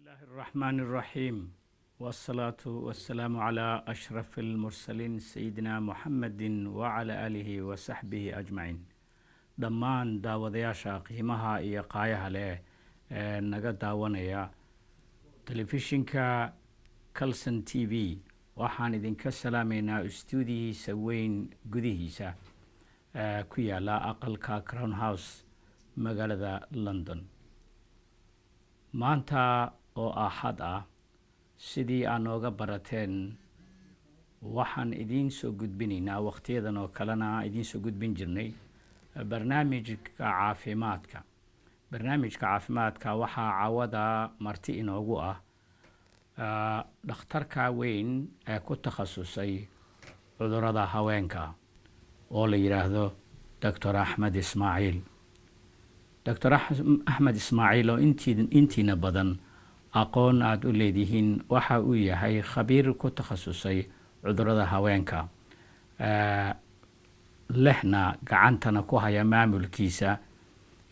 الله الرحمن الرحيم والصلاة والسلام على أشرف المرسلين سيدنا محمد وعلى آله وصحبه أجمعين دمان داودياشا قيمها إيا قايها له نغا داوانيا تلفزيونكا كالسن تي في waxaan idinka salaameynaa stuudiyihiisa weyn gudihiisa ku yaala aqalka Crown House magaalada London. maanta oo ahad ah sidii aan nooga barateen waxaan idin soo gudbinaynaa waqtiyadan oo kalena idin soo gudbin jirnay barnaamijka caafimaadka waxaa caawada marti inoogu ah dhakhtarka weyn ee ku takhasusay cudurrada haweenka oo la yiraahdo Dr. Ahmed Ismail. Dr. Ahmed Ismail oo intiina badan aqoon aad u leedihiin waxa uu yahay khabiir ku takhasusay cudurrada haweenka lehna gacantana ku haya maamulkiisa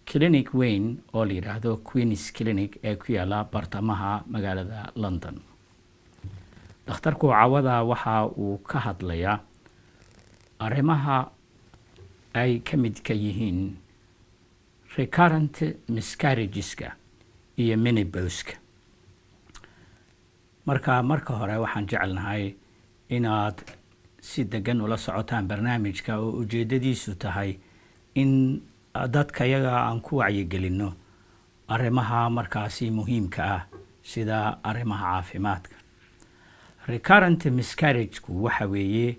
clinic weyn oo la yiraahdo Queen's Clinic ee ku yaala bartamaha magaalada London. dhakhtarku caawada waxa uu ka hadlayaa arrimaha ay ka mid ka yihiin recurrent miscarriageska iyo menopause. marka hore waxaan jecelnahay inaad si degan ula socotaan barnaamijka oo ujeedadiisu tahay in dadka yaga aan ku wacyigelino arrimaha markaasi muhiimka ah sida arrimaha caafimaadka. Recurrent miscarriage waxa weeye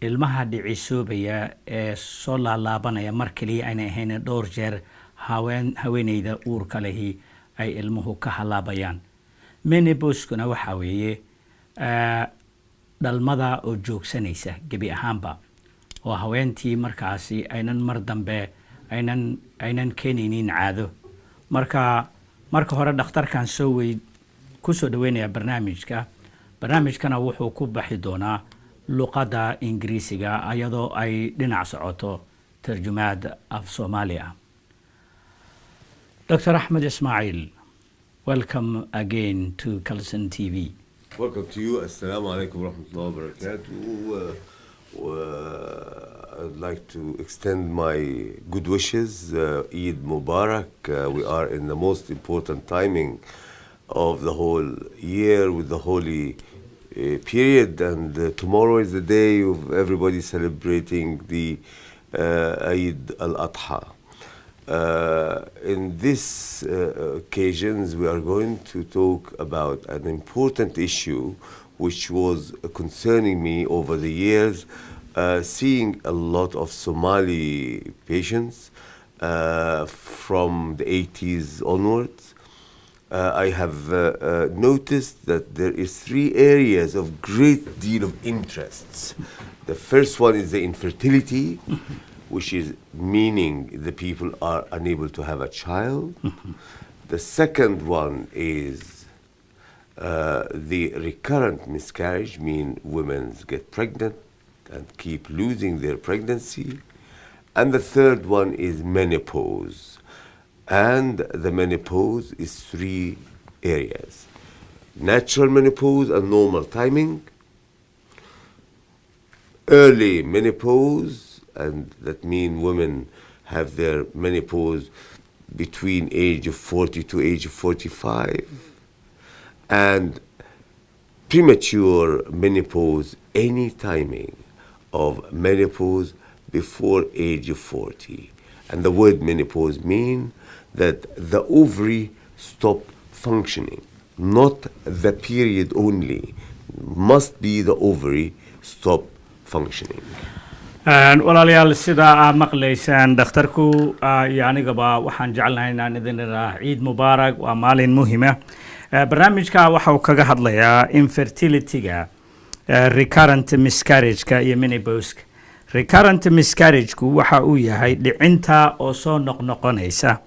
ilmaha dhicisoobaya ee soo laabanaya markii ay ahayn dhowr jeer haweeneyda uurka lehi ay ilmuhu ka halaabayaan. Menopause-kuna waxa weeye dhalmada oo joogsanaysa gabi ahaanba oo haweentii markaasi aynan mar dambe aynan keenaynin caado. marka hore dhakhtarkan ku soo dhaweynaya barnaamijkana wuxuu ku baxi doonaa luqadda Ingiriisiga ayadoo ay dhinac socoto tarjumaad af Soomaali ah. Dr. Ahmed Ismail, welcome again to Kalsan TV. Welcome to you. Assalamu alaikum wa rahmatullahi wa barakatuh. I'd like to extend my good wishes. Eid Mubarak. We are in the most important timing of the whole year with the holy period, and tomorrow is the day of everybody celebrating the Eid al-Adha. In this occasions, we are going to talk about an important issue which was concerning me over the years, seeing a lot of Somali patients from the 80s onwards. I have noticed that there is 3 areas of great deal of interests. The first one is the infertility, which is meaning the people are unable to have a child. The second one is the recurrent miscarriage, mean women get pregnant and keep losing their pregnancy. And the third one is menopause. And the menopause is 3 areas: natural menopause and normal timing, early menopause, and that means women have their menopause between age of 40 to age of 45, and premature menopause, any timing of menopause before age of 40. And the word menopause means that the ovary stop functioning, not the period only. Must be the ovary stop functioning. walaalayaal sida aad maqlaysaan dhakhtarku yaanigaba waxaan jecelnahay inaan idin raaxo Eid Mubarak. waa maalin muhiim ah. barnaamijka waxa uu kaga hadlayaa infertility-ga, recurrent miscarriage-ka iyo menopause. Recurrent miscarriage-ku waxa uu yahay dhicinta oo soo noqnoqonaysa.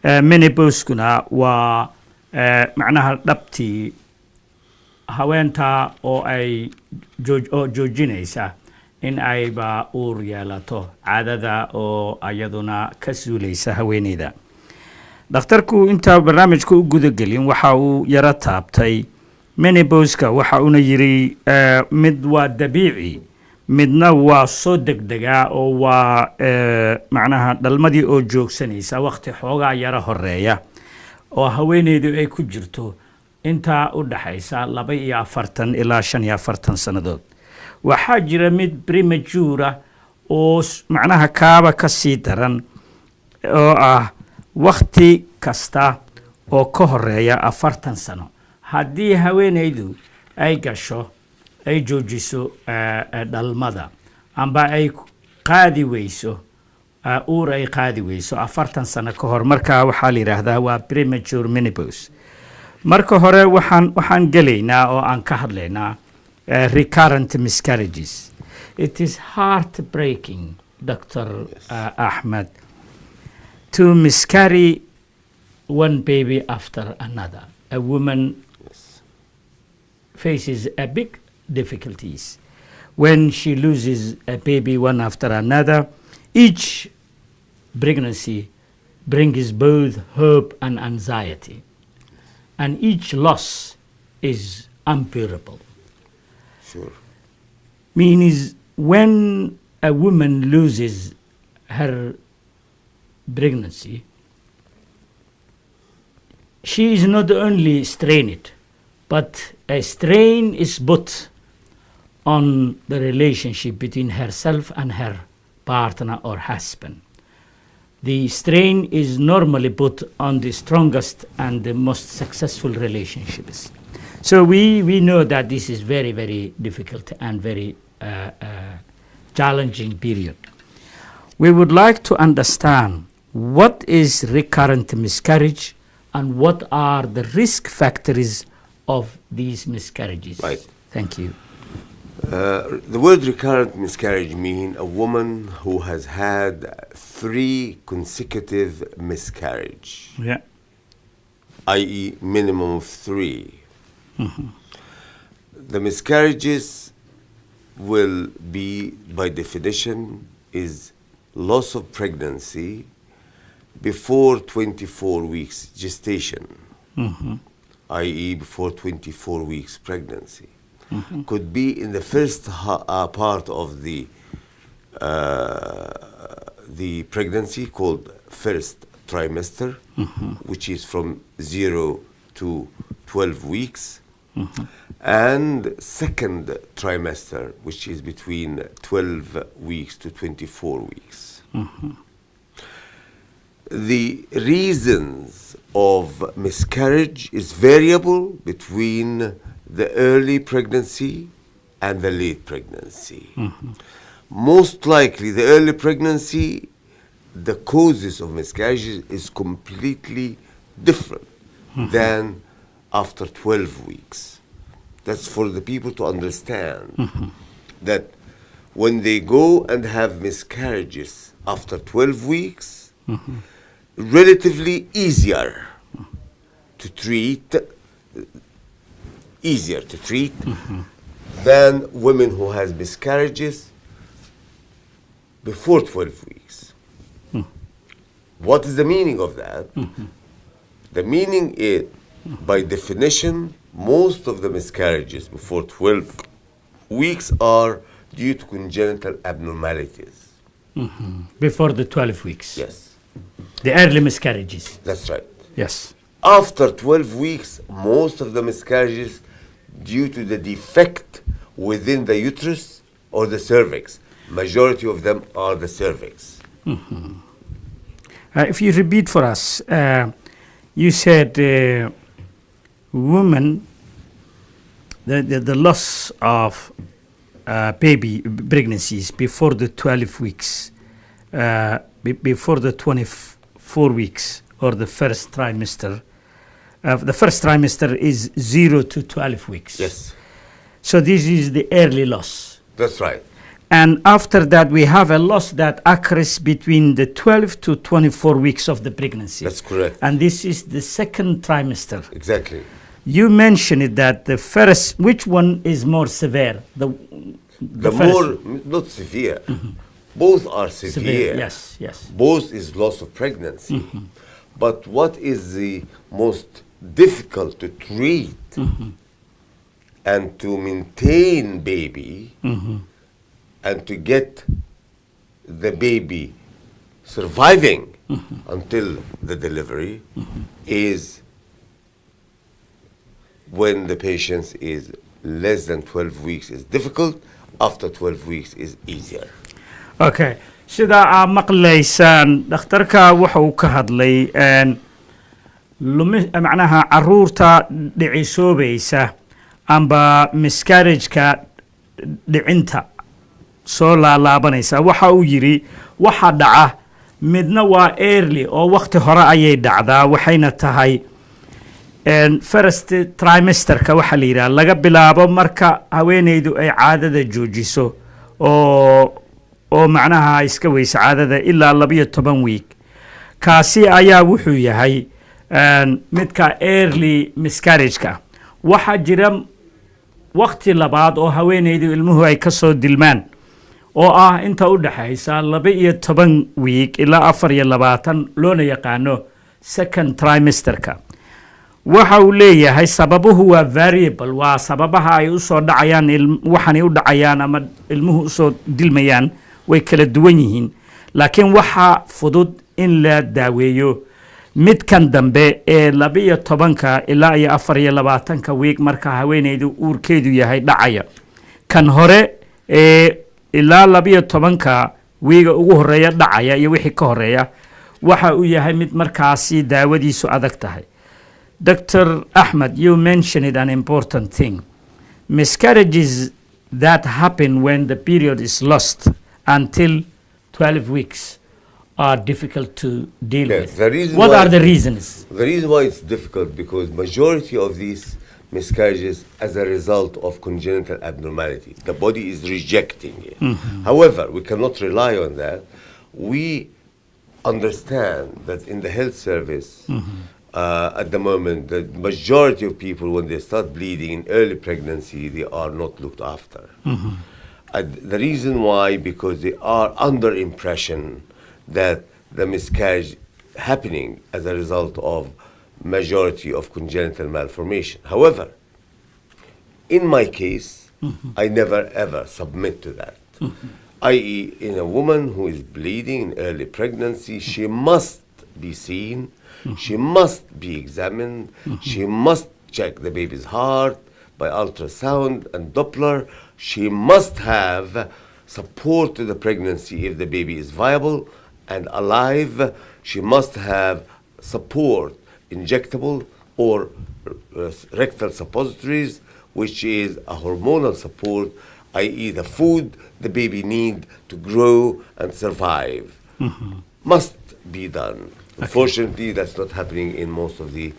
Menopause-kuna waa macnaha dhabtii haweenta oo ay joojinaysa in ayba uur yeelato caadada oo ayaduna ka suulaysa haweeneyda. dhakhtarku intaa barnaamijka u gudagelin waxa uu yaro taabtay menopauska waxa uuna yidhi mid waa dabiici midna waa soo degdegaa oo waa macnaha dhalmadii oo joogsanaysa waqti xoogaa yaro horeeya oo haweeneydu ay ku jirto intaa u dhaxaysa 42 ilaa 45 sannadood waxaa jira mid premature oo macnaha kaaba ka sii daran oo ah waqti kasta oo ka horeeya 40 sano haddii haweeneydu ay gasho ay joojiso dhalmada amba ay qaadi weyso uur ay qaadi weyso 40 sano ka hor markaa waxaa la yidhaahdaa waa premature menopause marka hore waxaan gelaynaa oo aan ka hadlaynaa recurrent miscarriages. It is heartbreaking, Dr. Ahmed, to miscarry one baby after another. A woman faces a big difficulties when she loses a baby one after another. Each pregnancy brings both hope and anxiety, and each loss is unbearable. Sure. Means when a woman loses her pregnancy, she is not only strained, but a strain is put on the relationship between herself and her partner or husband. The strain is normally put on the strongest and the most successful relationships. So we know that this is very, very difficult and very challenging period. We would like to understand what is recurrent miscarriage and what are the risk factors of these miscarriages. Right. Thank you. The word recurrent miscarriage means a woman who has had 3 consecutive miscarriage, Yeah. i.e. minimum of 3. The miscarriages will be, by definition, is loss of pregnancy before 24 weeks gestation, i.e. before 24 weeks pregnancy. Could be in the first part of the pregnancy called first trimester, which is from 0 to 12 weeks, and second trimester, which is between 12 weeks to 24 weeks. The reasons of miscarriage is variable between the early pregnancy and the late pregnancy. Most likely, the early pregnancy, the causes of miscarriage is completely different than after 12 weeks. That's for the people to understand that when they go and have miscarriages after 12 weeks, relatively easier to treat than women who has miscarriages before 12 weeks. What is the meaning of that? The meaning is, by definition, most of the miscarriages before 12 weeks are due to congenital abnormalities. Before the 12 weeks. Yes, The early miscarriages. that's right. Yes. After 12 weeks, most of the miscarriages due to the defect within the uterus or the cervix. Majority of them are the cervix. If you repeat for us, you said women, the loss of baby pregnancies before the 12 weeks, before the 24 weeks or the first trimester. The first trimester is 0 to 12 weeks. Yes, So this is the early loss. that's right. And after that, we have a loss that occurs between the 12 to 24 weeks of the pregnancy. That's correct. And this is the second trimester. Exactly. You mentioned it that the first, which one is more severe? The first- more, not severe, both are severe. Yes, yes. Both is loss of pregnancy. But what is the most difficult to treat and to maintain baby and to get the baby surviving until the delivery is when the patient is less than 12 weeks is difficult, after 12 weeks is easier. Okay, sida aad maqlaysaan dhakhtarka waxa uu ka hadlay macnaha caruurta dhicisoobaysa amba miscarriage-ka dhicinta soo laalaabanaysa waxa uu yiri waxa dhaca midna waa early oo waqti hore ayay dhacdaa waxayna tahay first trimesterka waxa la yiraahdaa laga bilaabo marka haweeneydu ay caadada joojiso oo macnaha iska weysa caadada ilaa 12 week kaasi ayaa wuxuu yahay midka early miscarriage-ka waxa jira waqti labaad oo haweeneydu ilmuhu ay ka soo dilmaan oo ah inta u dhaxaysa 12 week ilaa 24 loona yaqaano second trimesterka waxa uu leeyahay sababuhu waa variable waa sababaha ay u soo dhacayaan waxani u dhacayaan ama ilmuhu u soo dilmayaan way kala duwan yihiin laakiin waxa fudud in la daaweeyo midkan dambe ee 12 ilaa 24 week marka haweeneydu uurkeedu yahay dhacaya kan hore ee ilaa 12 weega ugu horeeya dhacaya iyo wixii ka horeeya waxa uu yahay mid markaasi daawadiisu adag tahay. Dr. Ahmed, you mentioned an important thing. Miscarriages that happen when the period is lost until 12 weeks are difficult to deal with. What are the reasons? The reason why it's difficult because majority of these miscarriages as a result of congenital abnormality. The body is rejecting it. However, we cannot rely on that. We understand that in the health service, at the moment, the majority of people, when they start bleeding in early pregnancy, they are not looked after. The reason why, because they are under impression that the miscarriage happening as a result of majority of congenital malformation. However, in my case, I never ever submit to that. I.e., in a woman who is bleeding in early pregnancy, she must be seen, she must be examined, she must check the baby's heart by ultrasound and Doppler, she must have support to the pregnancy if the baby is viable and alive, she must have support, injectable or rectal suppositories, which is a hormonal support, i.e. the food the baby need to grow and survive. Must be done. Unfortunately, that's not happening in most of the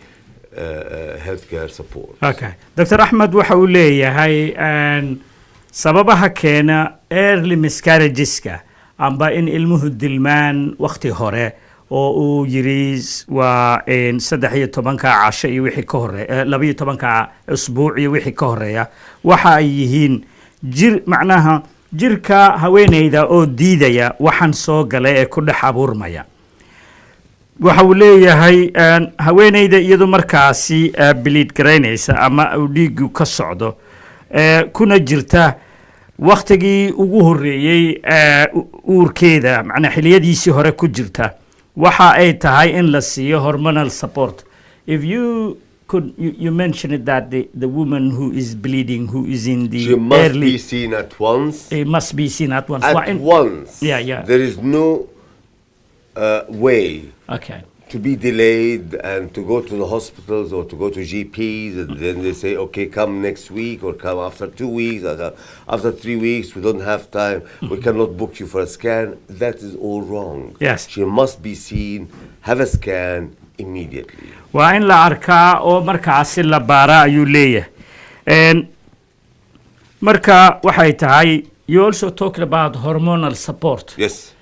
healthcare support. Okay. Dr. Ahmed waxa uu leeyahay sababaha keena early miscarriageska amba in ilmuhu dilmaan waqti hore oo uu yiri waa 13 casho iyo wixii ka horeeya 12 usbuuc iyo wixii ka horeeya waxa ay yihiin macnaha jirka haweeneyda oo diidaya waxan soo galay ee ku dhex abuurmaya waxa uu leeyahay haweeneyda iyadu markaasi bleed gareynaysa ama uu dhiigu ka socdo kuna jirta waqtigii ugu horeeyay uurkeeda macna xiliyadiisii hore ku jirta waxa ay tahay in la siiyo hormonal support. If you could you mentioned that the woman who is bleeding, who is in the she must be seen at once. It must be seen at once. At once. Yeah. There is no way to be delayed and to go to the hospitals or to go to GPs and then they say, okay, come next week or come after 2 weeks, or after 3 weeks, we don't have time, we cannot book you for a scan. That is all wrong. Yes. She must be seen, have a scan immediately. Waa in la arkaa oo markaasi la baara ayuu leeyahay. Marka waxay tahay, you also talked about hormonal support. Yes.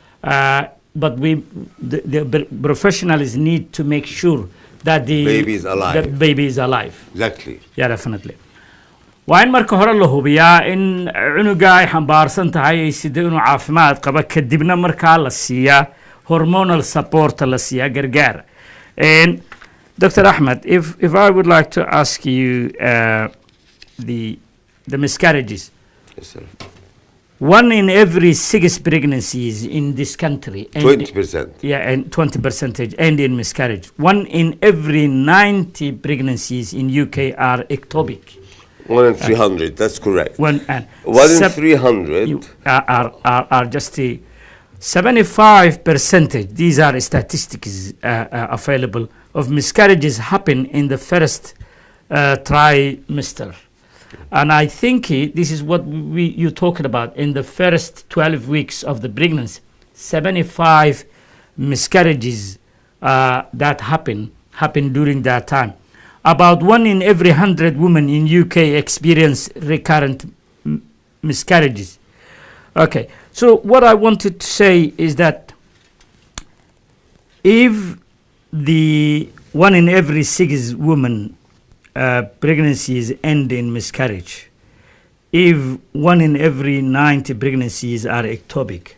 But the professionals need to make sure that the baby is alive. The baby is alive. Exactly. Yeah, definitely. Waa in marka hore la hubiyaa in cunuga ay xambaarsan tahay ay sidoo inuu caafimaad qaba kadibna marka la siiyaa hormonal support la siiyaa gargaar And Dr. Ahmed, if I would like to ask you the miscarriages, Yes, sir. 1 in every 6 pregnancies in this country, 20%. yeah, and 20% end in miscarriage. 1 in every 90 pregnancies in UK are ectopic. 1 in 300, that's correct. 1 in 300. Are just 75%. These are statistics available of miscarriages happen in the first trimester. And I think this is what you're talking about. In the first 12 weeks of the pregnancy, 75 miscarriages that happen during that time. About 1 in every 100 women in UK experience recurrent miscarriages. Okay, so what I wanted to say is that if the 1 in every 6 women pregnancies end in miscarriage, if 1 in every 90 pregnancies are ectopic,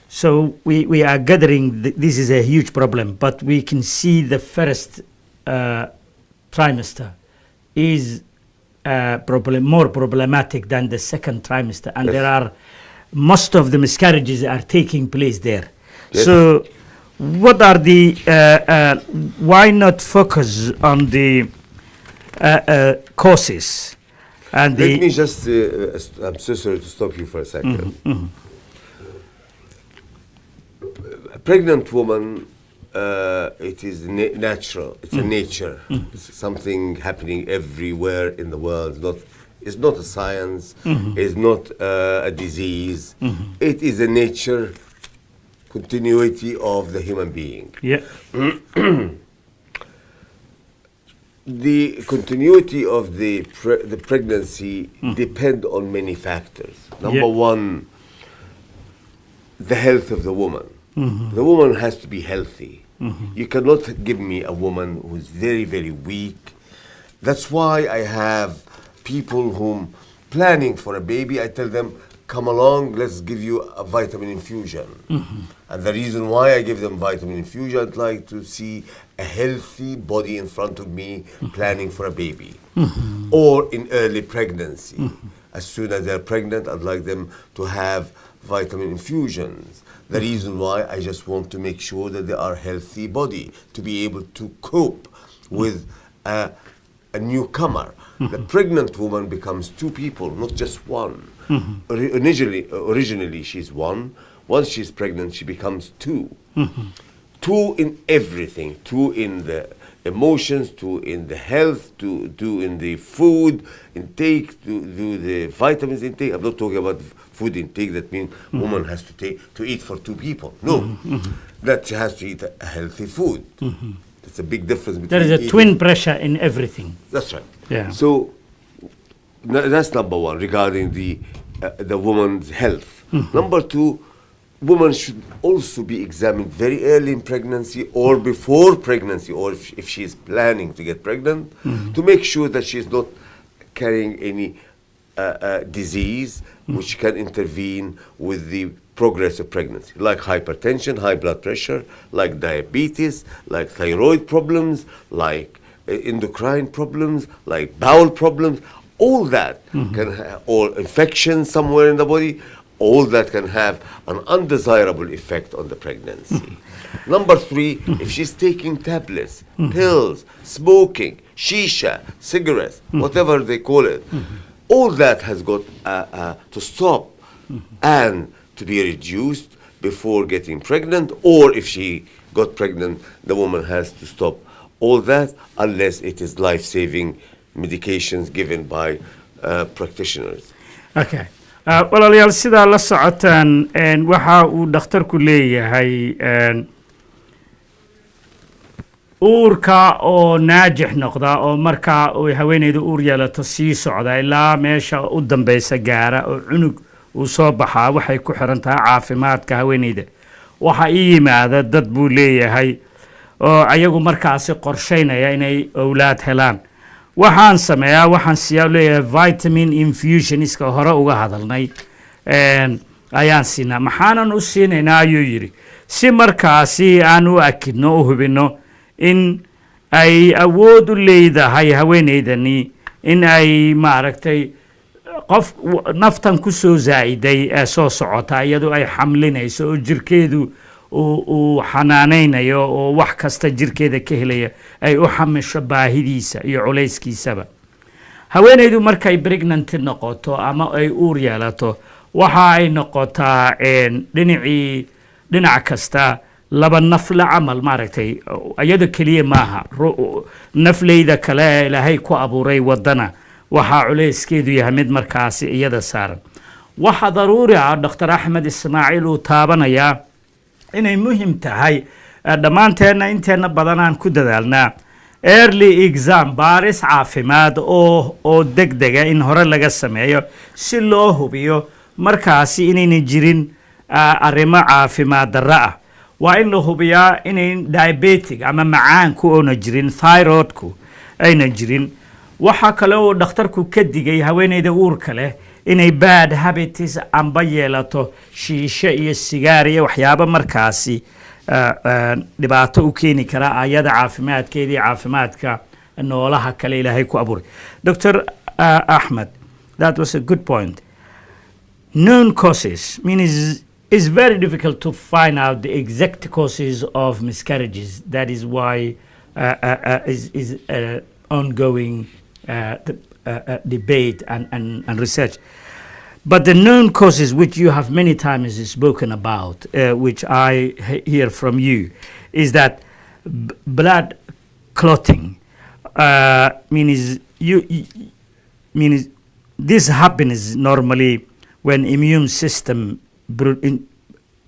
so we are gathering this is a huge problem, but we can see the first trimester is more problematic than the second trimester, and yes. there are most of the miscarriages are taking place there. Yes. So what are the why not focus on the causes and Let me just I'm so sorry to stop you for a second. A pregnant woman, it is natural. It's a nature. It's something happening everywhere in the world. It's not a science. It's not a disease. It is a nature continuity of the human being. Yeah. The continuity of the pregnancy depend on many factors. Number one, the health of the woman. The woman has to be healthy. You cannot give me a woman who is very, very weak. That's why I have people whom planning for a baby, I tell them, come along, let's give you a vitamin infusion. And the reason why I give them vitamin infusion, I'd like to see a healthy body in front of me planning for a baby. Or in early pregnancy. As soon as they're pregnant, I'd like them to have vitamin infusions. The reason why I just want to make sure that they are healthy body, to be able to cope with a newcomer. The pregnant woman becomes 2 people, not just one. Originally she's 1. Once she's pregnant, she becomes 2. 2 in everything. 2 in the emotions, 2 in the health, 2 in the food intake, 2 the vitamins intake. I'm not talking about food intake. That means woman has to eat for 2 people. No, that she has to eat a healthy food. That's a big difference between. There is a twin pressure in everything. That's right. Yeah. So that's number one regarding the woman's health. Number 2, woman should also be examined very early in pregnancy or before pregnancy, or if she is planning to get pregnant, to make sure that she is not carrying any disease which can intervene with the progress of pregnancy, like hypertension, high blood pressure, like diabetes, like thyroid problems, like endocrine problems, like bowel problems. All that can or infection somewhere in the body, all that can have an undesirable effect on the pregnancy. Number 3, if she's taking tablets, pills, smoking, shisha, cigarettes, whatever they call it, all that has got to stop and to be reduced before getting pregnant, or if she got pregnant, the woman has to stop all that unless it is life-saving medications given by practitioners. Okay. walaalayaal sidaa la socotaan waxa uu dhakhtarku leeyahay uurka oo naajix noqda oo markaa uu haweeneydu uur yeelato sii socda ilaa meesha u dambaysa gaara oo cunug uu soo baxaa waxay ku xiran tahay caafimaadka haweeneyda. waxa ii yimaada dad buu leeyahay oo ayagu markaasi qorsheynaya inay awlaad helaan. waxaan sameeyaa waxaan siyaa leeyahay vitamin infusion iska hore uga hadalnay ayaan siinaa. maxaanan u siinaynaa ayuu yidhi si markaasi aan u akidno u hubinno in ay awood u leedahay haweeneydani in ay maaragtay qof naftan ku soo zaa'iday ee soo socota iyadoo ay xamlinayso oo jirkeedu uu xanaanaynayo oo wax kasta jirkeeda ka helaya ay u xamisho baahidiisa iyo culayskiisaba haweeneydu markay pregnant noqoto ama ay uur yeelato waxa ay noqotaa dhinac kasta laba nafle camal maaragtay iyada keliya maaha nafleyda kale ee ilaahay ku abuuray waddana waxaa culayskeedu yahay mid markaasi iyada saaran waxa daruuri ah Dr. Ahmed Ismail uu taabanayaa inay muhiim tahay dhammaanteena inteena badanaan ku dadaalnaa early exam baaris caafimaad oo degdega in hore laga sameeyo si loo hubiyo markaasi inayna jirin arrimo caafimaad darro ah waa in la hubiyaa inayn diabetic ama macaanku oona jirin thyroidku ayna jirin waxa kale oo dhakhtarku ka digay haweeneyda uurka leh inay bad habits amba yeelato shiisho iyo sigaar iyo waxyaabo markaasi dhibaato u keeni kara ayada caafimaadkeeda iyo caafimaadka noolaha kale ilaahay ku abuuray Dr. Ahmed, that was a good point. Known causes means it's very difficult to find out the exact causes of miscarriages. That is why is ongoing debate and research. But the known causes, which you have many times spoken about, which I hear from you, is that blood clotting means means this happens normally when immune system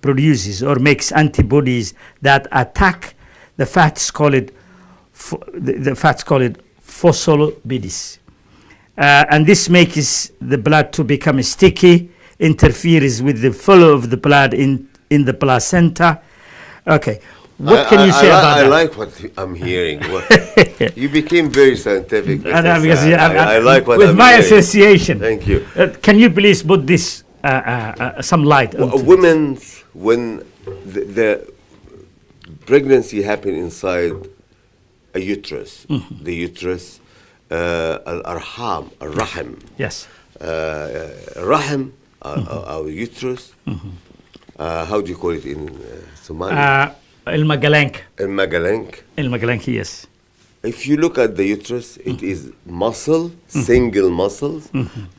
produces or makes antibodies that attack the fats called phospholipids. And this makes the blood to become sticky, interferes with the flow of the blood in the placenta. Okay, what can you say about that? I like what I'm hearing. You became very scientific. I like what with I'm my hearing. association. Thank you. Can you please put this some light onto this? Women, when the pregnancy happens inside a uterus, the uterus, al-arham, al-rahim. Yes. Rahim, our uterus. How do you call it in Somali? المجلانك. المجلانك. Yes. If you look at the uterus, it is muscle, single muscles,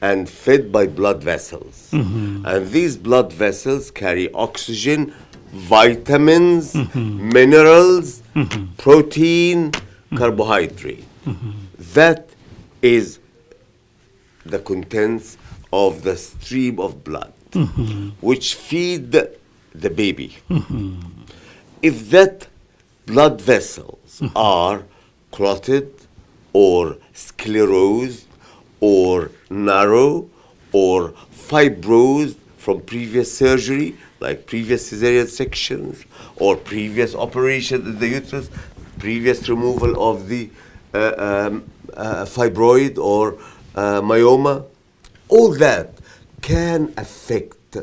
and fed by blood vessels. And these blood vessels carry oxygen, vitamins, minerals, protein, carbohydrate. That is the contents of the stream of blood, which feed the baby. If that blood vessels are clotted or sclerosed or narrow or fibrosed from previous surgery, like previous cesarean sections or previous operation in the uterus, previous removal of the fibroid or myoma, all that can affect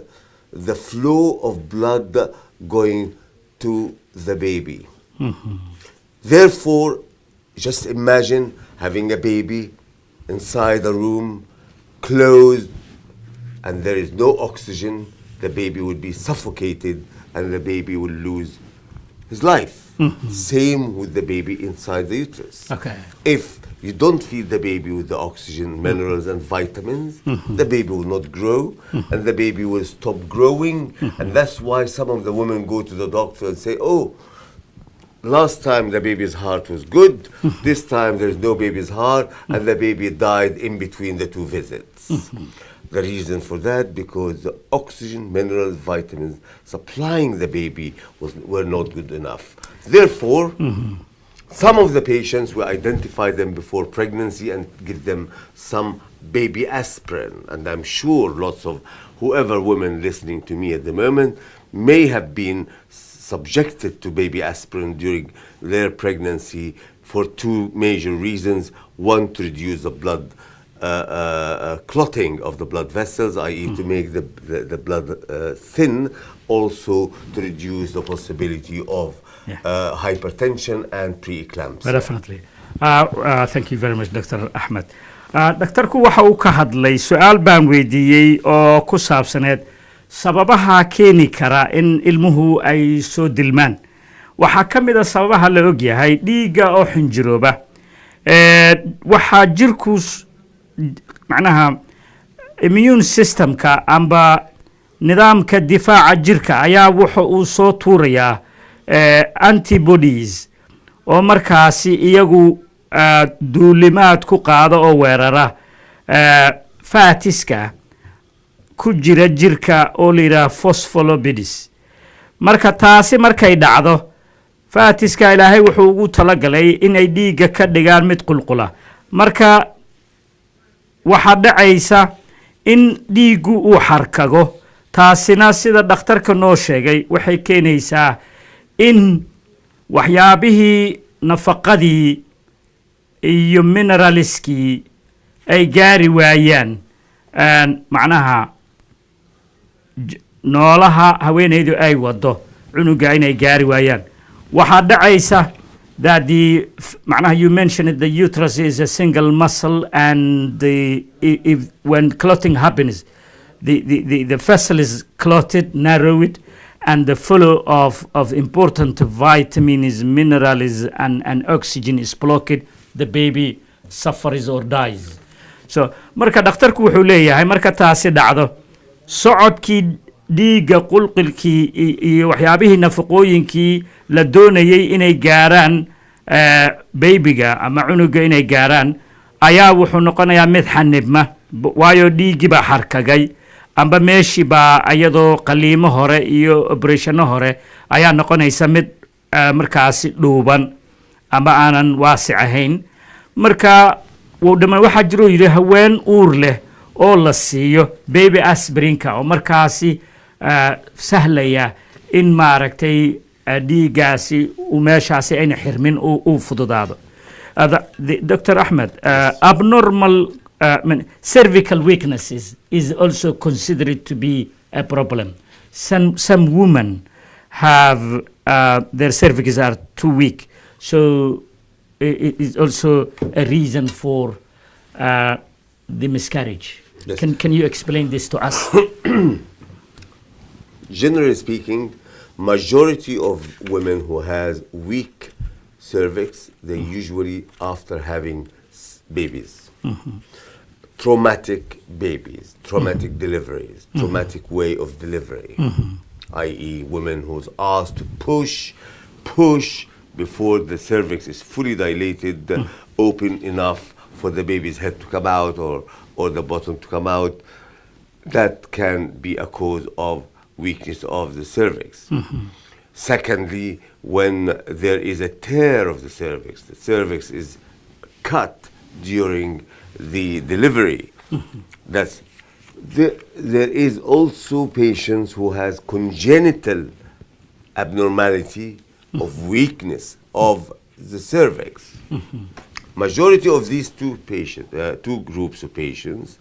the flow of blood going to the baby. Therefore, just imagine having a baby inside a room, closed, and there is no oxygen. The baby would be suffocated and the baby will lose his life. Same with the baby inside the uterus. Okay. If you don't feed the baby with the oxygen, minerals, and vitamins, the baby will not grow, and the baby will stop growing. And that's why some of the women go to the doctor and say, oh, last time the baby's heart was good, this time there's no baby's heart, and the baby died in between the two visits. The reason for that, because the oxygen, minerals, vitamins supplying the baby were not good enough. Therefore, some of the patients, we identify them before pregnancy and give them some baby aspirin. And I'm sure lots of whoever women listening to me at the moment may have been subjected to baby aspirin during their pregnancy for two major reasons. One, to reduce the blood clotting of the blood vessels, i.e. to make the blood thin, also to reduce the possibility of hypertension and preeclampsia. Definitely. Thank you very much, Dr. Ahmed. Daktarku waxa uu ka hadlay su'aal baan weydiiyey oo ku saabsaneed sababaha keeni kara in ilmuhu ay soo dilmaan. Waxaa ka mid ah sababaha la og yahay dhiigga oo xinjirooba. Waxaa jirku macnaha immune systemka amba nidaamka difaaca jirka ayaa wuxuu uu soo tuurayaa antibodies oo markaasi iyagu duulimaad ku qaado oo weerara fatiska ku jira jirka oo la yidhaha phospholipids. Marka taasi markay dhacdo fatiska ilaahay wuxuu ugu talagalay inay dhiigga ka dhigaan mid qulqula. Marka waxaa dhacaysa in dhiiggu uu xarkago. Taasina sida dhakhtarka noo sheegay waxay keenaysaa in waxyaabihii nafaqadii iyo mineralskii ay gaari waayaan macnaha noolaha haweenaydu ay wado cunuga inay gaari waayaan. Waxaa dhacaysa that macnaha you mentioned the uterus is a single muscle and when clotting happens the vessel is clotted, narrowed, and the flow of important vitamins, minerals, and oxygen is blocked. The baby suffers or dies. So, marka dhakhtarku wuxuu leeyahay marka taasi dhacdo socodkii dhiigga qulqulkii iyo waxyaabihii nafaqooyinkii la doonayay inay gaaraan babyga ama cunuga inay gaaraan ayaa wuxuu noqonayaa mid xanibma waayo dhiiggii baa xarkagay amba meeshii baa iyadoo qaliimo hore iyo operationna hore ayaa noqonaysa mid markaasi dhuuban amba aanan waasic ahayn. Marka waxaa jiroo yidhi haween uur leh oo la siiyo baby aspirinka oo markaasi sahlaya in maaragtay dhiiggaasi meeshaasi ayna xirmin uu fududaado. Dr. Ahmed, abnormal cervical weaknesses is also considered to be a problem. Some women have their cervixes are too weak, so it is also a reason for the miscarriage. Yes. Can you explain this to us? Generally speaking, majority of women who has weak cervix, they usually after having babies. Traumatic babies, traumatic deliveries, traumatic way of delivery, i.e. women who's asked to push before the cervix is fully dilated, open enough for the baby's head to come out or the bottom to come out. That can be a cause of weakness of the cervix. Secondly, when there is a tear of the cervix is cut during the delivery. There is also patients who has congenital abnormality of weakness of the cervix. Majority of these two groups of patients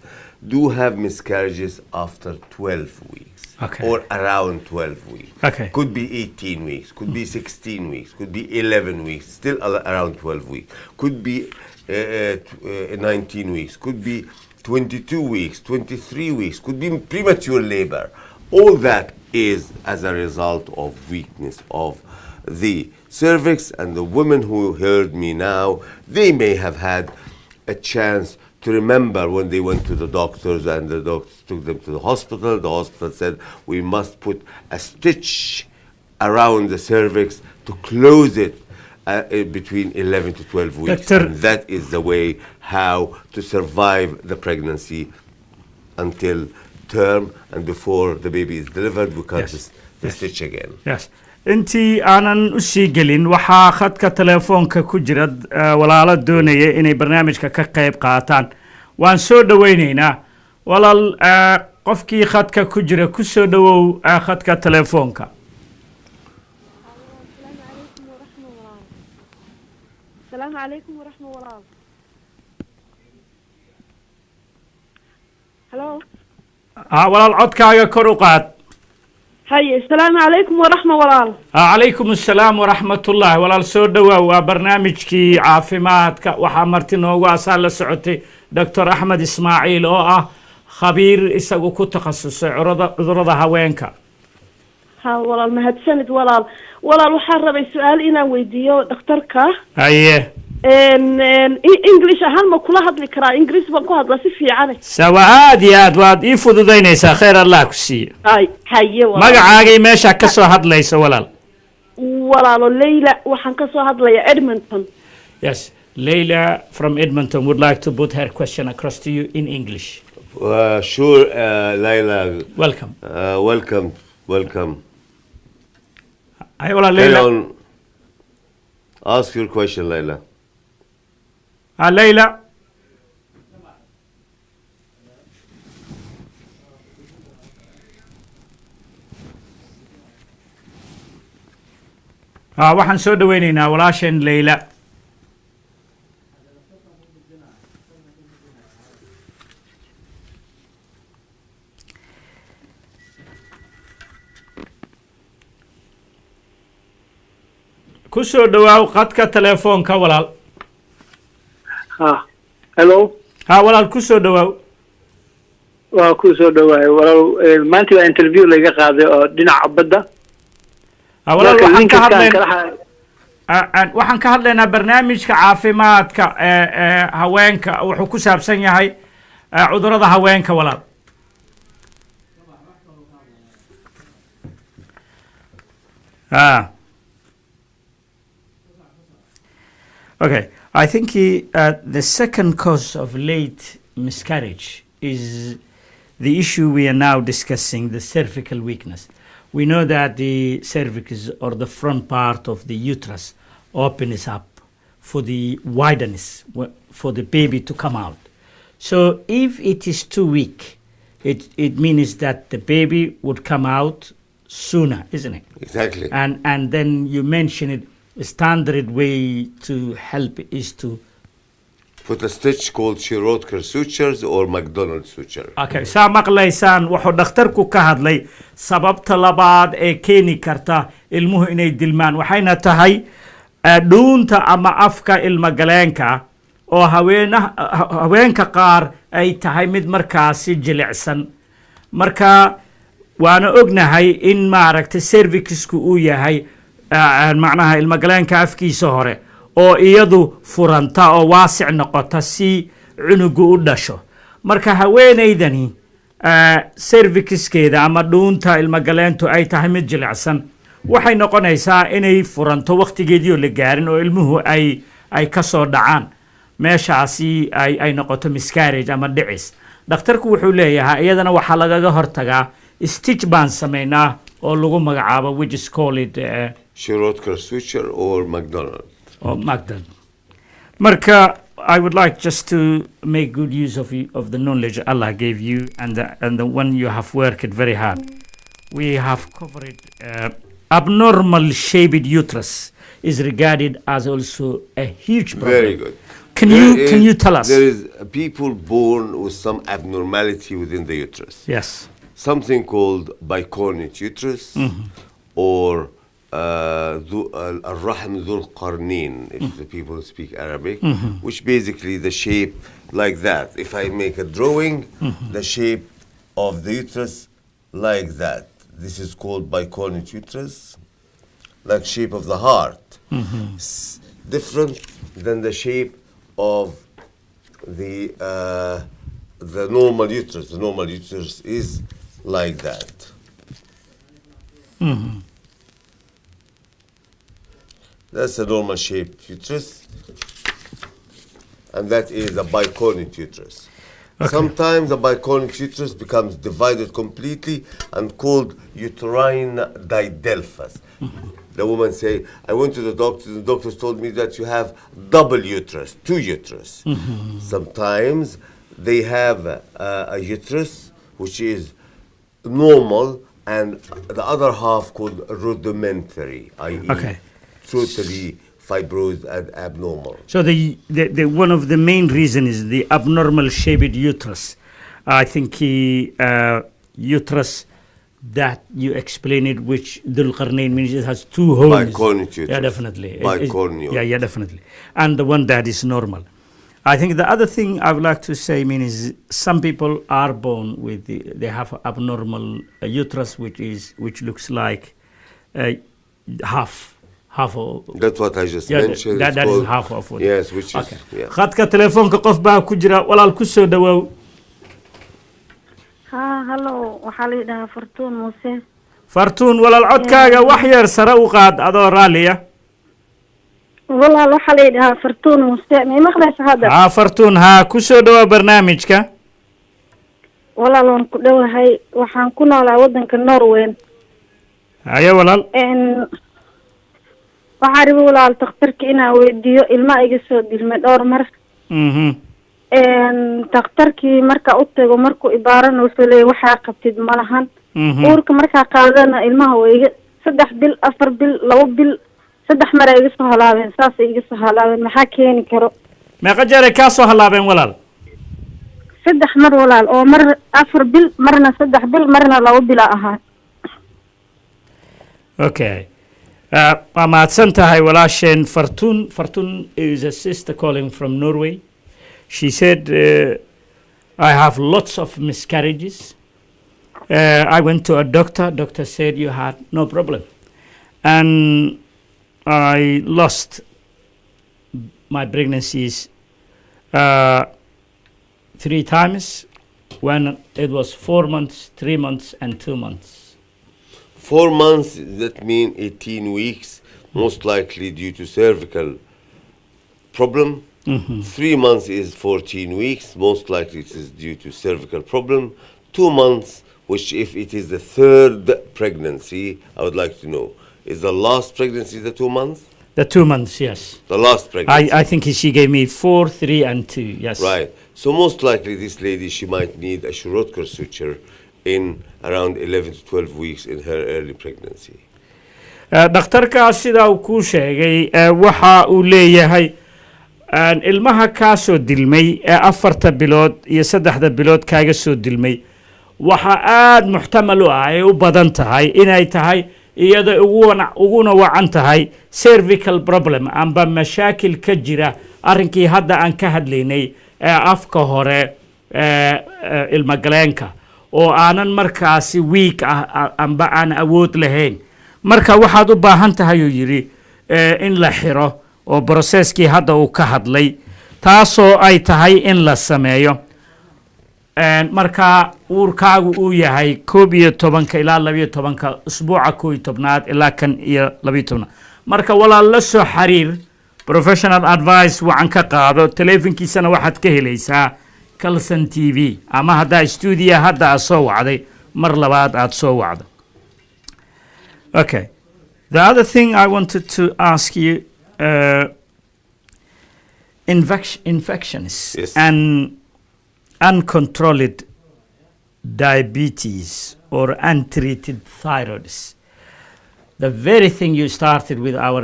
do have miscarriages after 12 weeks. Okay. Or around 12 weeks. Okay. Could be 18 weeks, could be 16 weeks, could be 11 weeks, still around 12 weeks. Could be 19 weeks, could be 22 weeks, 23 weeks, could be premature labor. All that is as a result of weakness of the cervix. And the women who heard me now, they may have had a chance to remember when they went to the doctors and the doctors took them to the hospital. The hospital said, we must put a stitch around the cervix to close it between 11 to 12 weeks. And that is the way how to survive the pregnancy until term, and before the baby is delivered, we cut the stitch again. Yes. intii aanan u sii gelin waxaa khadka telefoonka ku jira walaalo doonaya inay barnaamijka ka qayb qaataan. Waan soo dhaweynaynaa walaal qofkii khadka ku jira ku soo dhawow khadka telefoonka. السلام عليكم ورحمة الله. هلو. walaal codkaaga kor u qaad. haye asalaamu calaykum waraxma walaal calaykum assalaam waraxmatullahi walaal soo dhowaa waa barnaamijkii caafimaadka waxaa marti noogu asaa la socotay doctor axmed ismaaciil oo ah khabiir isagu ku takhasusay cudurada haweenka ha walaal mahadsanid walaal waxaan rabay su-aal inaan weydiiyo dhakhtarka haye english ahaan ma kula hadli karaa ingiriis baan ku hadlaa si fiican sawa aad iyo aad waad ii fududaynaysaa khayr allah ku siiyo haye magacaagii meesha ka soo hadlaysa walaalo Leila waxaan ka soo hadlayaa Edmonton. Yes, Leila from Edmonton would like to put her question across to you in English. Sure, Leila. Welcome. Welcome. Hi, Leila. Ask your question, Leila. Leila. waxaan soo dhaweynaynaa walaasheen Leila. ku soo dhawaaw qadka telefoonka walaal. Hello. walaal ku soo dhawaaw. waa ku soo dhawaay walaal maanta waa interview laga qaaday oo dhinaca badda. walaal waxaan ka hadlaynaa barnaamijka caafimaadka haweenka wuxuu ku saabsan yahay cudurada haweenka walaal. Okay, I think the second cause of late miscarriage is the issue we are now discussing, the cervical weakness. We know that the cervix or the front part of the uterus opens up for the wideness, for the baby to come out. So if it is too weak, it means that the baby would come out sooner, isn't it? Exactly. And then you mentioned it, a standard way to help is to put a stitch called Shirotker sutures or McDonald suture. Okay, saa maqlaysaan wuxuu dhakhtarku ka hadlay sababta labaad ee keeni karta ilmuhu inay dilmaan waxayna tahay dhuunta ama afka ilma galeenka oo haweenka qaar ay tahay mid markaasi jilicsan marka waana ognahay in maaragtay cervixku uu yahay macnaha ilma galeenka afkiisa hore oo iyadu furanta oo waasic noqota si cunugu u dhasho marka haweenaydani cervixkeeda ama dhuunta ilma galeentu ay tahay mid jilicsan waxay noqonaysaa inay furanto waqtigeedii oo la gaarin oo ilmuhu ay ka soo dhacaan meeshaasi ay noqoto miscarriage ama dhicis dhakhtarku wuxuu leeyahay iyadana waxaa lagaga hortagaa stitch baan sameynaa oo lagu magacaabo which is called Shirotker suture or McDonald. Marka, I would like just to make good use of the knowledge Allah gave you and the one you have worked very hard. We have covered abnormal shaped uterus is regarded as also a huge problem. Very good. Can you tell us? There is people born with some abnormality within the uterus. Yes. Something called bicornate uterus or الرحم ذو القرنين if the people speak Arabic, which basically the shape like that. If I make a drawing, the shape of the uterus like that. This is called bicornate uterus, like shape of the heart. Different than the shape of the normal uterus. The normal uterus is like that. That's a normal shaped uterus, and that is a bicornate uterus. Okay. Sometimes the bicornate uterus becomes divided completely and called uterine didelphus. The woman say, I went to the doctors told me that you have double uterus, two uterus. Sometimes they have a uterus which is normal and the other half called rudimentary, i.e. totally fibrosed and abnormal. So the one of the main reasons is the abnormal shaped uterus. I think uterus that you explain it, which Dhul Qarnayn means it has two horns. Bicornuate. Yeah, definitely. Bicornuate. Yeah, definitely. And the one that is normal. I think the other thing I would like to say is some people are born with they have abnormal uterus, which looks like half of. That's what I just mentioned. That is half of it. Yes, which okay. is yeah. khadka telefoonka qof baa ku jira walaal ku soo dhawow. Hello, waxaa la yidhahaa Fartuun Muuse. Fartuun walaal codkaaga wax yar sare u qaad adoo raaliya. Walaal waxaa la yidhahaa Fartuun Muuse. Ma maqlaysaa hadda? Fartuun ku soo dhawow barnaamijka. Walaal waan ku dhawahay, waxaan ku noolaa wadanka Norway. Haye walaal. waxaan rabay walaal dhakhtarka inaan weydiiyo ilma iga soo dilmay dhowr mar. dhakhtarkii marka u tago markuu ibaaran wuxuu leeyahay waxaa qabtid ma lahan. uurka markaa qaadana ilmaha way iga 3 bil 4 bil 2 bil 3 mar ay iga soo halaabeen saas ay iga soo halaabeen maxaa keeni karo? meeqa jeer ka soo halaabeen walaal? 3 mar walaal oo mar 4 bil marna 3 bil marna 2 bil ahaa. Okay. mahadsan tahay walaasheen Fartuun. Fartuun is a sister calling from Norway. She said, I have lots of miscarriages. I went to a doctor. Doctor said you had no problem. And I lost my pregnancies 3 times when it was 4 months, 3 months, and 2 months. 4 months, that means 18 weeks, most likely due to cervical problem. 3 months is 14 weeks, most likely it is due to cervical problem. 2 months, which if it is the 3rd pregnancy, I would like to know, is the last pregnancy the 2 months? The 2 months, yes. The last pregnancy. I think she gave me 4, 3, and 2, yes. Right. So most likely this lady, she might need a Shirotker suture in around 11 to 12 weeks in her early pregnancy. dhakhtarka sida uu ku sheegay waxa uu leeyahay ilmaha ka soo dilmay 4 bilood iyo 3 bilood kaaga soo dilmay waxa aad muxtamal u ah ay u badan tahay inay tahay iyada uguna wacan tahay cervical problem amba mashaakil ka jira arrinkii hadda aan ka hadlaynay afka hore ilma galeenka oo aanan markaasi weak amba aan awood lahayn marka waxaad u baahan tahay uu yiri in la xiro oo processkii hadda uu ka hadlay taasoo ay tahay in la sameeyo marka uurkaagu uu yahay 11 ilaa 12 usbuuca 11 ilaa kan iyo 12 marka walaal la soo xiriir professional advice waxaan ka qaado telefonkiisana waxaad ka helaysaa Kalsan TV ama hadda studio hadda soo wacday mar labaad aad soo wacdo. Okay. The other thing I wanted to ask you infections Yes. and uncontrolled diabetes or untreated thyroids. The very thing you started with our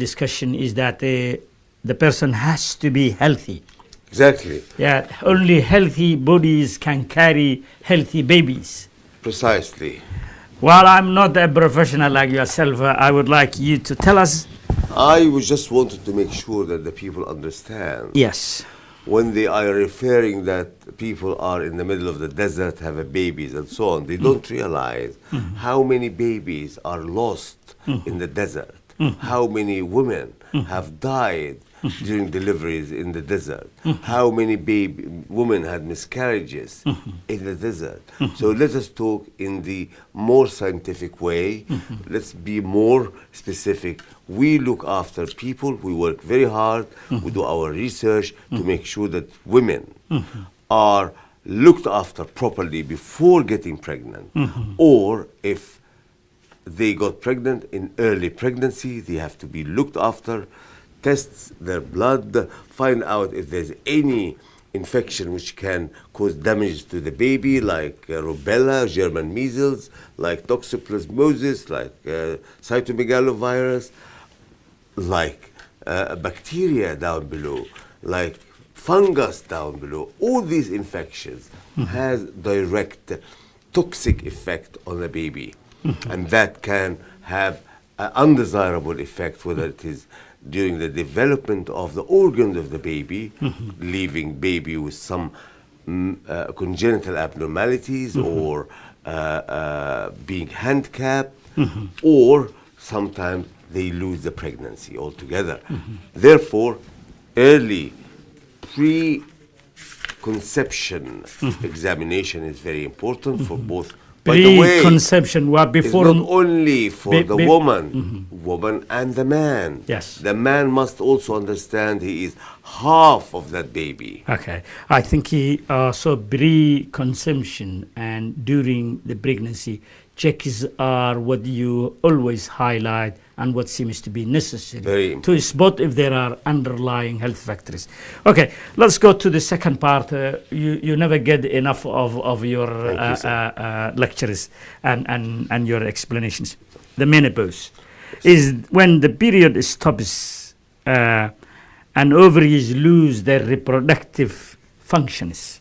discussion is that the person has to be healthy. Exactly. Yeah, only healthy bodies can carry healthy babies. Precisely. While I'm not a professional like yourself, I would like you to tell us. I just wanted to make sure that the people understand. Yes. When they are referring that people are in the middle of the desert, have babies and so on, they don't realize how many babies are lost in the desert, how many women have died during deliveries in the desert, how many women had miscarriages in the desert. So let us talk in the more scientific way. Let's be more specific. We look after people, we work very hard, we do our research to make sure that women are looked after properly before getting pregnant, or if they got pregnant in early pregnancy, they have to be looked after, test their blood, find out if there's any infection which can cause damage to the baby, like rubella, German measles, like toxoplasmosis, like cytomegalovirus, like bacteria down below, like fungus down below. All these infections has direct toxic effect on the baby. And that can have an undesirable effect, whether it is during the development of the organs of the baby, leaving baby with some congenital abnormalities or being handicapped, or sometimes they lose the pregnancy altogether. Therefore, early pre-conception examination is very important for both. By the way, Pre-conception, what it's before? not only for the woman and the man. Yes. The man must also understand he is half of that baby. Okay, I think so pre-conception and during the pregnancy checks are what you always highlight and what seems to be necessary Very to important. spot if there are underlying health factors. Okay, let's go to the second part. You never get enough of your Thank you, lectures and your explanations. The menopause is when the period stops and ovaries lose their reproductive functions.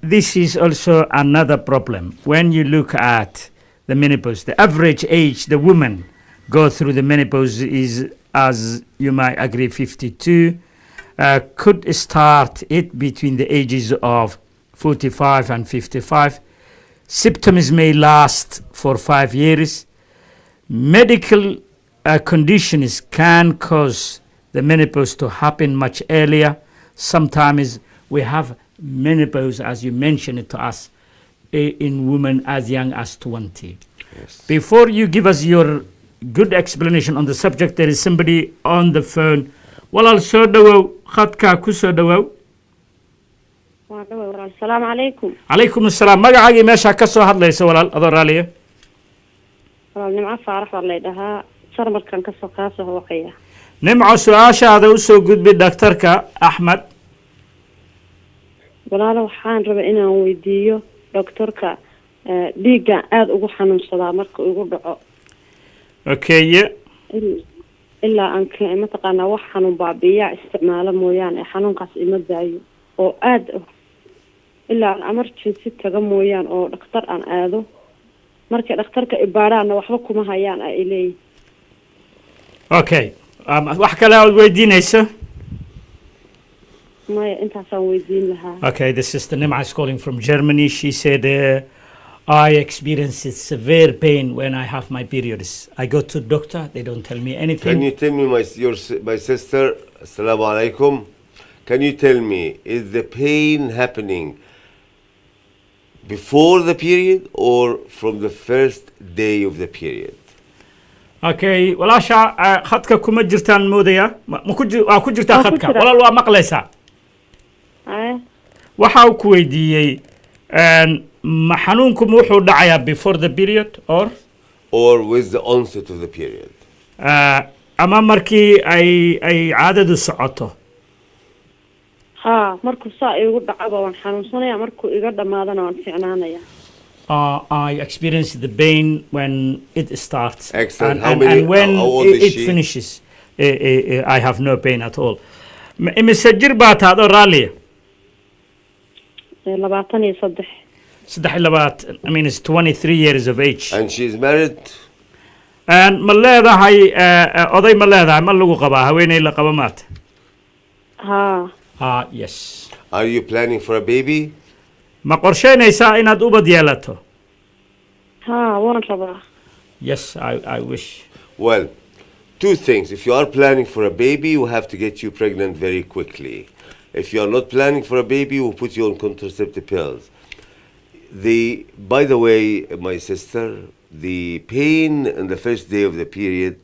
This is also another problem. When you look at the menopause, the average age the woman go through the menopause is, as you might agree, 52. Could start it between the ages of 45 and 55. Symptoms may last for 5 years. Medical conditions can cause the menopause to happen much earlier. Sometimes we have menopause, as you mentioned it to us, in women as young as 20. Yes. Before you give us your good explanation on the subject, there is somebody on the phone. Walaal soo dhawow, khadka ku soo dhawow. السلام عليكم. Calaykum assalaam. Magacaagii meesha ka soo hadlaysa walaal adoo raaliya. nimco faarax baa leedahaa sarmarkan kasoo kaasoo waqaya. Nimco su-aashaada u soo gudbi dhaktarka Axmed. walaalo waxaan rabaa inaan weydiiyo doctorka dhiigga aad ugu xanuunsadaa marka igu dhaco. Okay. ilaa aan mataqaanaa wax xanuun baabi'iyaa isticmaalo mooyaane xanuunkaas ima daayo oo aad ilaa aan emergency taga mooyaan oo dhakhtar aan aado marka dhakhtarka ibaaraana waxba kuma hayaan ay leeyihiin. Okay. Wax kale aad weydiinayso? maya intaasaan weydiin lahaa. Okay, the sister Nimca is calling from Germany. She said, I experience severe pain when I have my periods. I go to doctor, they don't tell me anything. Can you tell me, my sister, Assalamu alaikum, can you tell me, is the pain happening before the period or from the first day of the period? Okay, walaasha khadka kuma jirtaan moodaya ma ku jirtaa khadka walaal waa maqlaysaa waxa uu ku weydiiyey ma xanuunku wuxuu dhacayaa before the period or with the onset of the period? ama markii ay caadadu socoto. markuu saa igu dhacaba waan xanuunsanaya markuu iga dhamaadana waan fiicnaanaya. I experience the pain when it starts. Excellent. And when it finishes, I have no pain at all. Imise jir baa tahay adoo raaliya? 23. 23. I mean, it's 23 years of age. And she's married? And ma leedahay oday ma leedahay ma lagu qabaa haweeney la qaba maata? Yes. Are you planning for a baby? Ma qorsheynaysaa inaad ubad yeelato? waan rabaa. Yes, I wish. Well, two things. If you are planning for a baby, we have to get you pregnant very quickly. If you are not planning for a baby, we'll put you on contraceptive pills. By the way, my sister, the pain in the first day of the period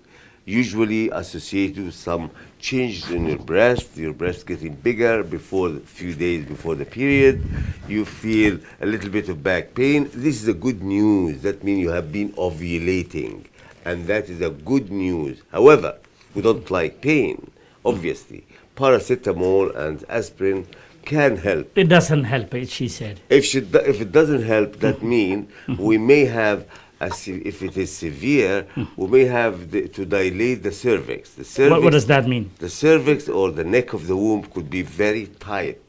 usually associated with some changes in your breast getting bigger before a few days before the period. You feel a little bit of back pain. This is a good news. That means you have been ovulating, and that is a good news. However, we don't like pain, obviously. Paracetamol and aspirin can help. It doesn't help, she said. If it doesn't help, that means we may have, if it is severe, we may have to dilate the cervix. The cervix. What does that mean? The cervix or the neck of the womb could be very tight.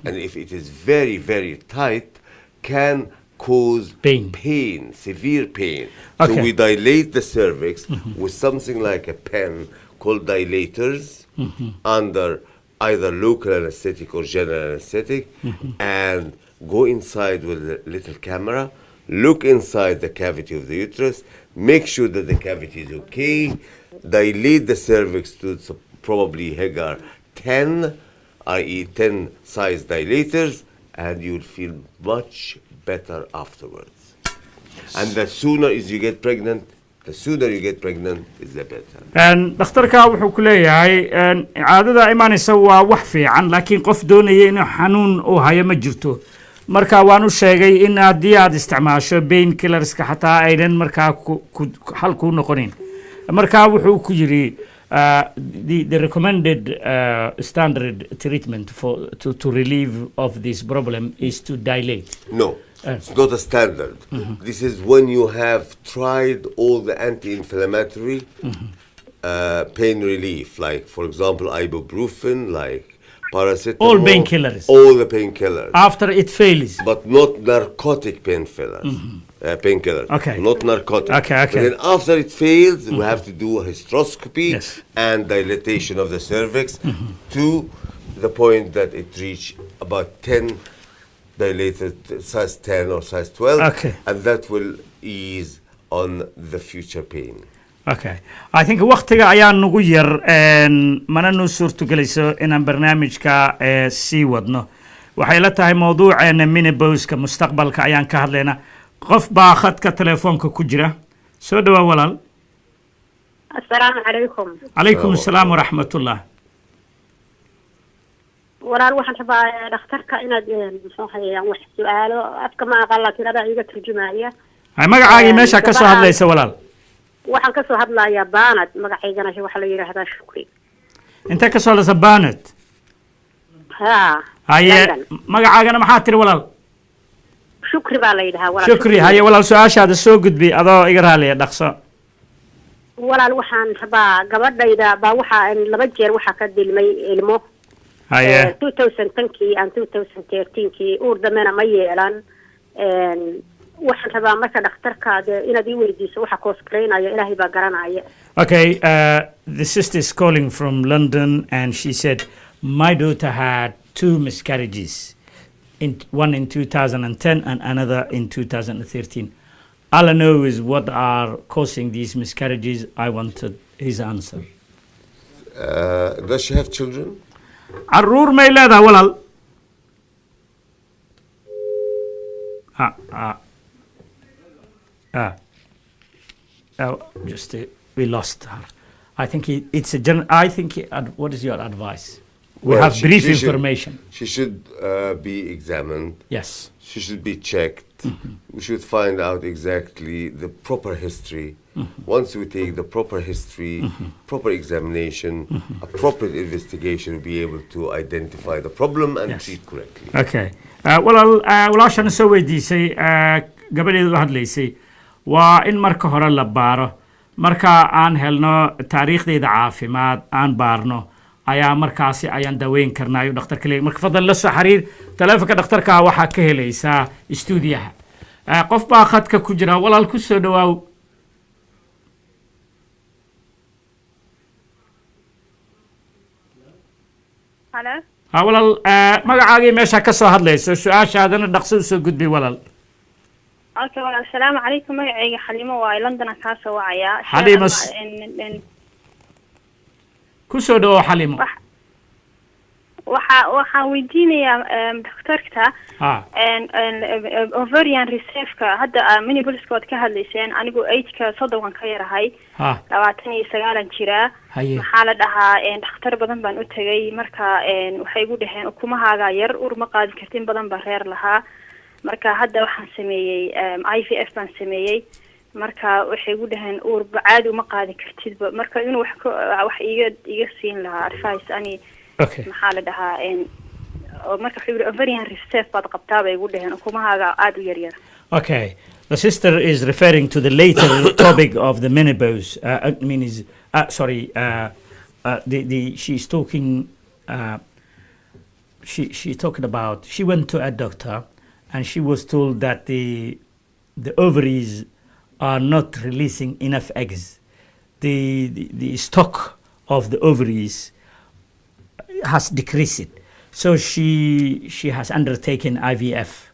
And if it is very, very tight, can cause Pain. severe pain. Okay. So we dilate the cervix with something like a pen called dilators under either local anesthetic or general anesthetic, and go inside with a little camera, look inside the cavity of the uterus, make sure that the cavity is okay, dilate the cervix to probably Hagar 10, i.e. 10 size dilators, and you'll feel much better afterwards. And the sooner is you get pregnant, the sooner you get pregnant is the better. dhakhtarka wuxuu ku leeyahay caadada imaanaysa waa wax fiican laakiin qof doonaya inuu xanuun uu hayo ma jirto marka waan u sheegay in haddii aad isticmaasho pain killerska xataa aynan markaa xal kuu noqonin marka wuxuu ku yidhi the recommended standard treatment to relieve of this problem is to dilate. No. It's not a standard. This is when you have tried all the anti-inflammatory pain relief, like, for example, ibuprofen, like paracetamol. All painkillers. All the painkillers. After it fails. But not narcotic painkillers. Painkillers. Okay. Not narcotic. Okay. But then after it fails, we have to do a hysteroscopy Yes. and dilatation of the cervix to the point that it reach about 10 dilated size 10 or size 12, Okay. and that will ease on the future pain. Okay. I think waqtiga ayaa nagu yar mana noo suurtagelayso inaan barnaamijka sii wadno waxay la tahay mawduuceena menopause-ka mustaqbalka ayaan ka hadlaynaa qof baa khadka telefoonka ku jira soo dhawaa walaal assalaamu calaykum calaykum assalaam waraxmatullah walaal waxaan rabaa dhakhtarka inaad muxuu hayaan wax su'aalo afka ma aqaan laakiin adaa iga turjumaya hay magacaagii meesha ka soo hadlaysa walaal waxaan ka soo hadlayaa baanad magacaygana waxa la yiraahdaa shukri inta ka soo hadlaysa baanad haye magacaagana maxaa tiri walaal shukri baa la yidhahaa walaal shukri haye walaal su'aashaada soo gudbi adoo iga raaliya dhaqso walaal waxaan rabaa gabadhayda baa waxaa laba jeer waxaa ka dilmay ilmo haye 2010kii and 2013kii uur dambena ma yeelan waxaan rabaa marka dhakhtarkaada inaad ii weydiiso waxa koosgareynaya ilaahay baa garanaya Okay, the sister is calling from London and she said, my daughter had 2 miscarriages, one in 2010 and another in 2013. All I know is what are causing these miscarriages. I wanted his answer. Does she have children? Arur may leedahay walaal. Just we lost her. I think it's a I think what is your advice? We Well, have she- brief she should- information. She should be examined. Yes. She should be checked. We should find out exactly the proper history. Once we take the proper history, proper examination, appropriate investigation, we'll be able to identify the problem and Yes. treat correctly. Okay. walaashana soo weydiisay gabadheedu u hadlaysay waa in marka hore la baaro marka aan helno taariikhdeeda caafimaad aan baarno ayaa markaasi ayaan daweyn karnaa ayuu dhakhtarka leeyahay marka fadlan la soo xiriir taleefanka dhakhtarka waxaa ka helaysaa istuudiyaha qof baa khadka ku jira walaal ku soo dhawaaw halo walaal magacaagii meesha ka soo hadlayso su-aashaadana dhaqso u soo gudbi walaal okay walaal assalaamu calaykum magacayga xalimo waaye london aan kaa soo wacayaa Xalimo ku soo dhawo xalimo waxaan weydiinayaa dhakhtarka ovarian reserve-ka hadda menopause-kood ka hadlayseen anigu age-ka 30 ka yarahay 29 jiraa maxaa la dhahaa dhakhtar badan baan u tagay marka waxay igu dhaheen ukumahaaga yar ur ma qaadi kartin badan baa reer lahaa marka hadda waxaan sameeyey IVF baan sameeyey marka waxay igu dhaheen uur caadi uma qaadi kartidba marka inuu wax iga siin lahaa advice ani maxaa la dhahaa marka wuxuu yiri ovarian reserve baad qabtaa bay igu dhaheen ukumahaaga aad u yar yar Okay, the sister is referring to the later topic of the menopause. She's talking. She talked about. She went to a doctor, and she was told that the ovaries are not releasing enough eggs. The stock of the ovaries has decreased. So she has undertaken IVF.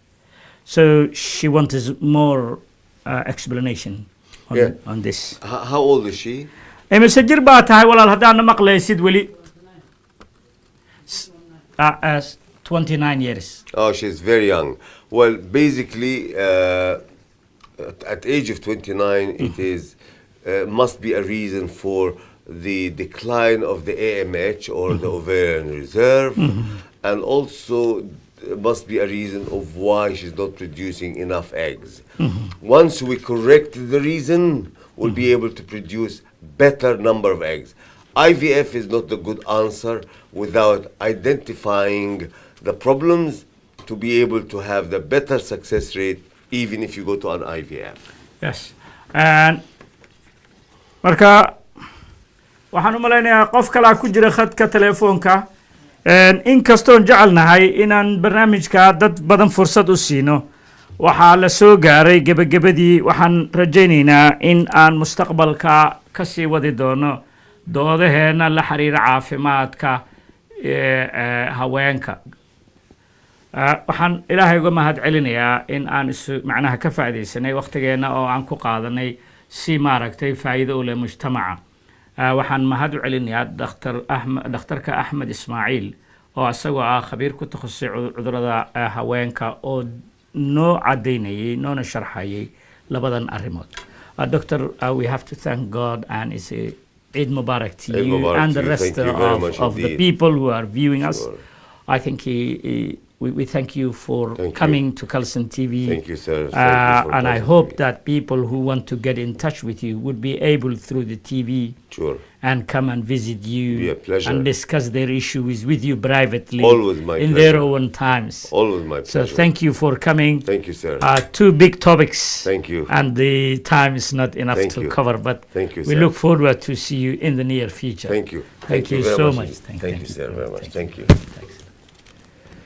So she wanted more explanation on this. How old is she? مسجر باتها ولا هدانا مقليسيد ولي 29 years. Oh, she's very young. Well, basically, at age of 29, it is must be a reason for the decline of the AMH or the ovarian reserve, and also must be a reason of why she's not producing enough eggs. Once we correct the reason, we'll be able to produce better number of eggs. IVF is not the good answer without identifying the problems to be able to have the better success rate even if you go to an IVF. Yes. And marka waxaan u malaynayaa qof kale ku jira khadka telefoonka in kastoon jecelnahay inaan barnaamijka dad badan fursad u siino waxaa la soo gaaray gabagabadii waxaan rajaynaynaa in aan mustaqbalka ka sii wadi doono doodaheena la xiriira caafimaadka haweenka waxaan ilaahay uga mahad celinayaa in aan macnaha ka faa'iidaysanay waqtigeena oo aan ku qaadanay si maaragtay faa'iido u leh mujtamaca waxaan mahad u celinayaa dhakhtarka Ahmed Ismail oo asagoo ah khabiir ku takhasusay cudurrada haweenka oo noo cadaynayay noona sharxayay labadan arrimood. Doctor, we have to thank God and it's a Eid Mubarak to you Mubarak and the rest of the people who are viewing us. I think we thank you for coming to Kalsan TV. Thank you, sir. And I hope that people who want to get in touch with you would be able through the TV and come and visit you and discuss their issues with you privately. Always my in pleasure. their own times. Always my pleasure. So thank you for coming. Thank you, sir. Two big topics. Thank you. And the time is not enough to cover, but we look forward to see you in the near future. Thank you. Thank you so much. Thank you, sir, very much. Thank you. Thanks.